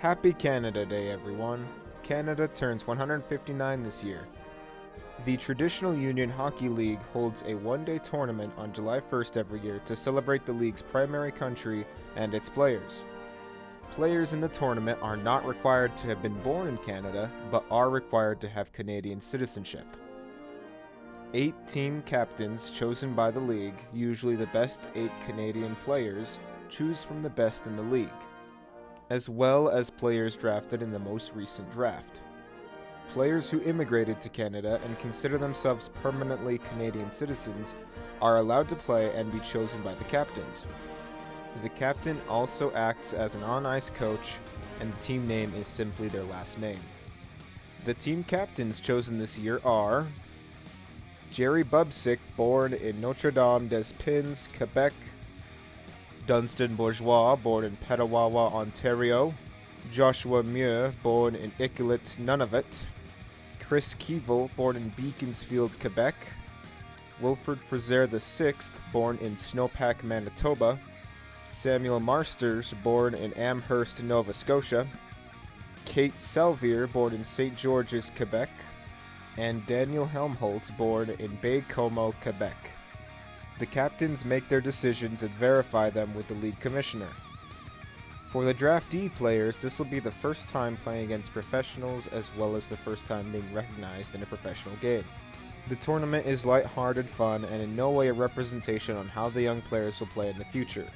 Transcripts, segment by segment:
Happy Canada Day, everyone. Canada turns 159 this year. The traditional Union Hockey League holds a one-day tournament on July 1st every year to celebrate the league's primary country and its players. Players in the tournament are not required to have been born in Canada, but are required to have Canadian citizenship. 8 team captains chosen by the league, usually the best 8 Canadian players, choose from the best in the league, as well as players drafted in the most recent draft. Players who immigrated to Canada and consider themselves permanently Canadian citizens are allowed to play and be chosen by the captains. The captain also acts as an on-ice coach, and the team name is simply their last name. The team captains chosen this year are Jerry Bubsick, born in Notre-Dame-des-Pins, Quebec; Dunstan Bourgeois, born in Petawawa, Ontario; Joshua Muir, born in Iqaluit, Nunavut; Chris Keevil, born in Beaconsfield, Quebec; Wilfred Fraser VI, born in Snowpack, Manitoba; Samuel Marsters, born in Amherst, Nova Scotia; Kate Selvier, born in St. George's, Quebec; and Daniel Helmholtz, born in Baie-Comeau, Quebec. The captains make their decisions and verify them with the league commissioner. For the draftee players, this will be the first time playing against professionals as well as the first time being recognized in a professional game. The tournament is light-hearted fun and in no way a representation on how the young players will play in the future.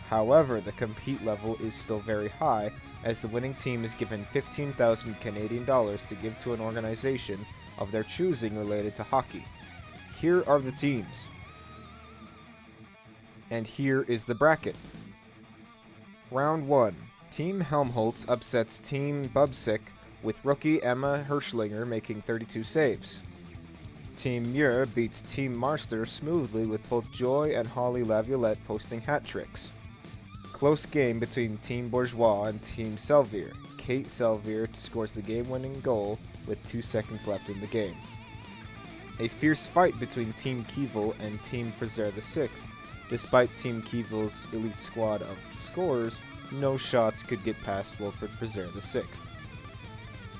However, the compete level is still very high, as the winning team is given 15,000 Canadian dollars to give to an organization of their choosing related to hockey. Here are the teams. And here is the bracket. Round 1. Team Helmholtz upsets Team Bubsick with rookie Emma Hirschlinger making 32 saves. Team Muir beats Team Marster smoothly with both Joy and Holly Laviolette posting hat tricks. Close game between Team Bourgeois and Team Selvier. Kate Selvier scores the game-winning goal with 2 seconds left in the game. A fierce fight between Team Keevil and Team Fraser VI. Despite Team Keevil's elite squad of scorers, no shots could get past Wilfred Fraser VI.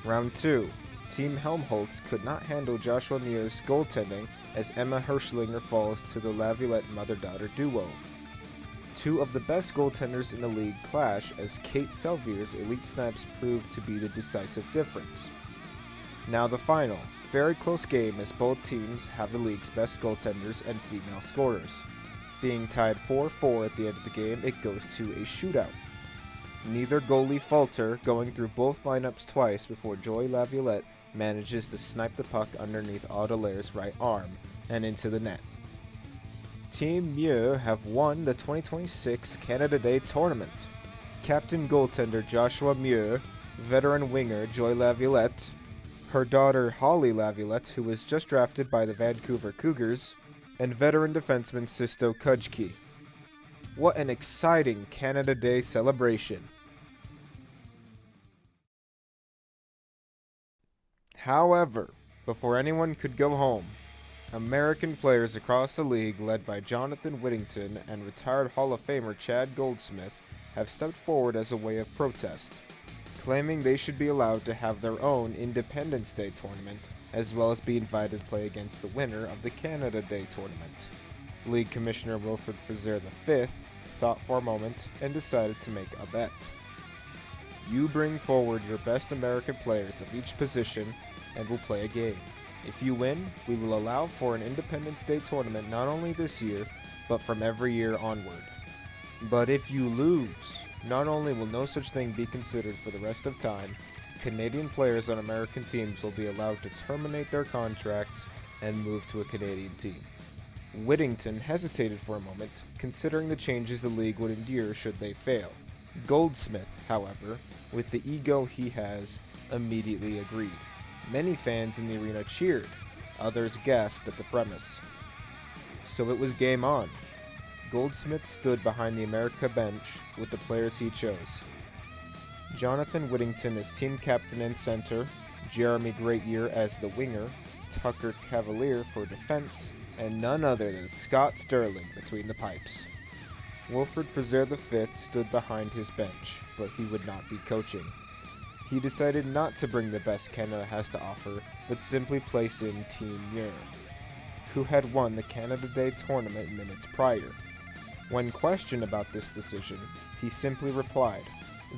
Round 2. Team Helmholtz could not handle Joshua Muir's goaltending as Emma Hirschlinger falls to the Laviolette mother-daughter duo. 2 of the best goaltenders in the league clash as Kate Selvier's elite snipes prove to be the decisive difference. Now the final, very close game as both teams have the league's best goaltenders and female scorers. Being tied 4-4 at the end of the game, it goes to a shootout. Neither goalie falter, going through both lineups twice before Joy Laviolette manages to snipe the puck underneath Audelaire's right arm and into the net. Team Muir have won the 2026 Canada Day tournament. Captain goaltender Joshua Muir, veteran winger Joy Laviolette, her daughter Holly Laviolette, who was just drafted by the Vancouver Cougars, and veteran defenseman Sisto Kudjki. What an exciting Canada Day celebration! However, before anyone could go home, American players across the league, led by Jonathan Whittington and retired Hall of Famer Chad Goldsmith, have stepped forward as a way of protest, claiming they should be allowed to have their own Independence Day tournament, as well as be invited to play against the winner of the Canada Day tournament. League Commissioner Wilfred Fraser V thought for a moment and decided to make a bet. You bring forward your best American players of each position and we'll play a game. If you win, we will allow for an Independence Day tournament not only this year, but from every year onward. But if you lose, not only will no such thing be considered for the rest of time, Canadian players on American teams will be allowed to terminate their contracts and move to a Canadian team. Whittington hesitated for a moment, considering the changes the league would endure should they fail. Goldsmith, however, with the ego he has, immediately agreed. Many fans in the arena cheered, others gasped at the premise. So it was game on. Goldsmith stood behind the America bench with the players he chose. Jonathan Whittington as team captain and center, Jeremy Greatyear as the winger, Tucker Cavalier for defense, and none other than Scott Sterling between the pipes. Wilfred Fraser V stood behind his bench, but he would not be coaching. he decided not to bring the best Canada has to offer, but simply place in Team Muir, who had won the Canada Day tournament minutes prior. When questioned about this decision, he simply replied,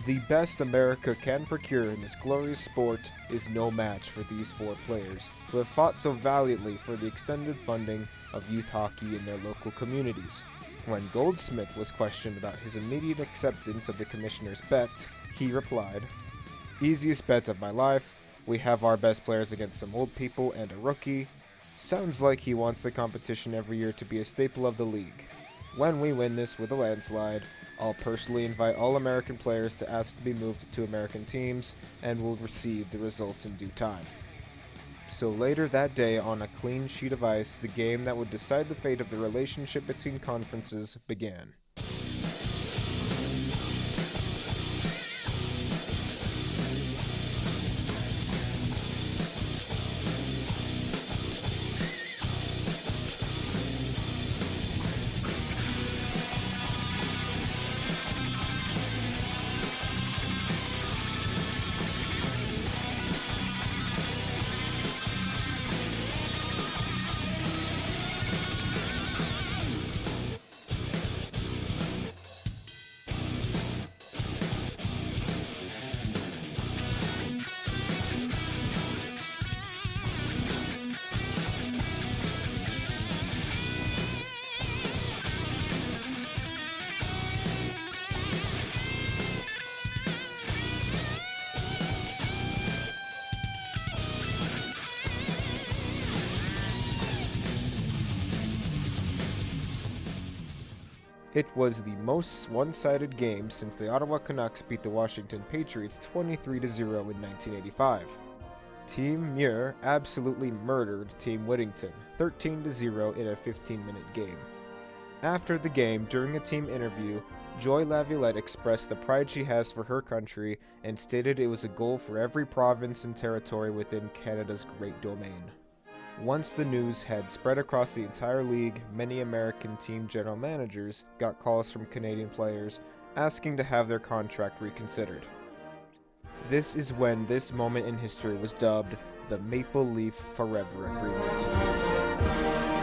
"The best America can procure in this glorious sport is no match for these four players who have fought so valiantly for the extended funding of youth hockey in their local communities." When Goldsmith was questioned about his immediate acceptance of the commissioner's bet, he replied, "Easiest bet of my life. We have our best players against some old people and a rookie. Sounds like he wants the competition every year to be a staple of the league. When we win this with a landslide, I'll personally invite all American players to ask to be moved to American teams, and will receive the results in due time." So later that day, on a clean sheet of ice, the game that would decide the fate of the relationship between conferences began. It was the most one-sided game since the Ottawa Canucks beat the Washington Patriots 23-0 in 1985. Team Muir absolutely murdered Team Whittington 13-0 in a 15-minute game. After the game, during a team interview, Joy Laviolette expressed the pride she has for her country and stated it was a goal for every province and territory within Canada's Great Domain. Once the news had spread across the entire league, many American team general managers got calls from Canadian players asking to have their contract reconsidered. This is when this moment in history was dubbed the Maple Leaf Forever Agreement.